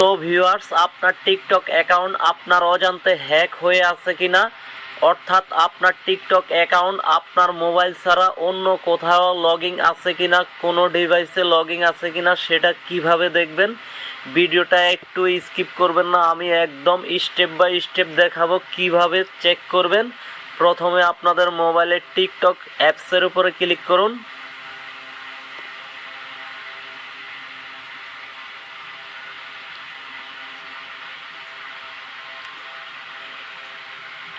তো ভিউয়ার্স, আপনার TikTok account আপনার অজান্তে হ্যাক হয়ে আছে কিনা, অর্থাৎ আপনার টিকটক অ্যাকাউন্ট আপনার মোবাইল ছাড়া অন্য কোথাও লগইন আছে কিনা, কোনো ডিভাইসে লগইন আছে কিনা, সেটা কিভাবে দেখবেন। ভিডিওটা একটু স্কিপ করবেন না, আমি একদম স্টেপ বাই স্টেপ দেখাবো কিভাবে চেক করবেন। প্রথমে আপনাদের মোবাইলের টিকটক অ্যাপসের উপরে ক্লিক করুন।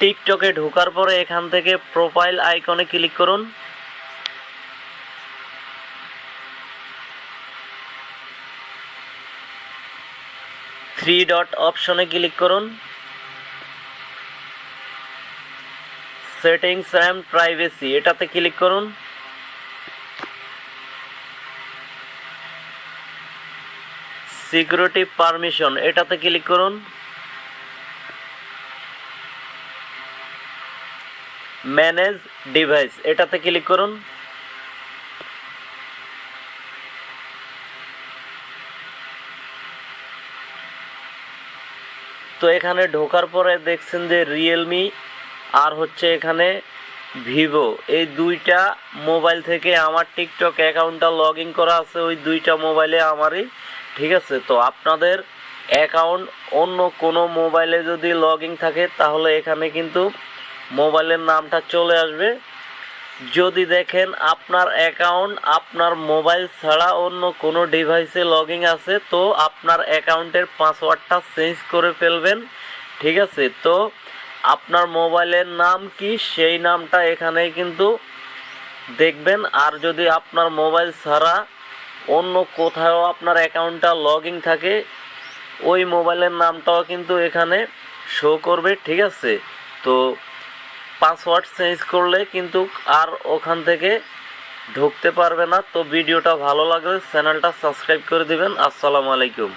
টিকটকে ঢোকার পরে এখান থেকে প্রোফাইল আইকনে ক্লিক করুন। থ্রি ডট অপশনে ক্লিক করুন। সেটিংস অ্যান্ড প্রাইভেসি এটাতে ক্লিক করুন। সিকিউরিটি পারমিশন এটাতে ক্লিক করুন। ম্যানেজ ডিভাইস এটাতে ক্লিক করুন। তো এখানে ঢোকার পরে দেখছেন যে রিয়েলমি আর হচ্ছে এখানে ভিভো, এই দুইটা মোবাইল থেকে আমার টিকটক অ্যাকাউন্টটা লগ ইন করা আছে, ওই দুইটা মোবাইলে আমারই। ঠিক আছে, তো আপনাদের অ্যাকাউন্ট অন্য কোনো মোবাইলে যদি লগ ইন থাকে তাহলে এখানে কিন্তু মোবাইলের নামটা চলে আসবে। যদি দেখেন আপনার অ্যাকাউন্ট আপনার মোবাইল ছাড়া অন্য কোনো ডিভাইসে লগ ইন আছে, তো আপনার অ্যাকাউন্টের পাসওয়ার্ডটা চেঞ্জ করে ফেলবেন। ঠিক আছে, তো আপনার মোবাইলের নাম কি সেই নামটা এখানেই কিন্তু দেখবেন। আর যদি আপনার মোবাইল ছাড়া অন্য কোথাও আপনার অ্যাকাউন্টটা লগ ইন থাকে, ওই মোবাইলের নামটাও কিন্তু এখানে শো করবে। ঠিক আছে, তো পাসওয়ার্ড চেঞ্জ করলে কিন্তু আর ওখান থেকে ঢুকতে পারবে না। তো ভিডিওটা ভালো লাগলে চ্যানেলটা সাবস্ক্রাইব করে দিবেন। আসসালামু আলাইকুম।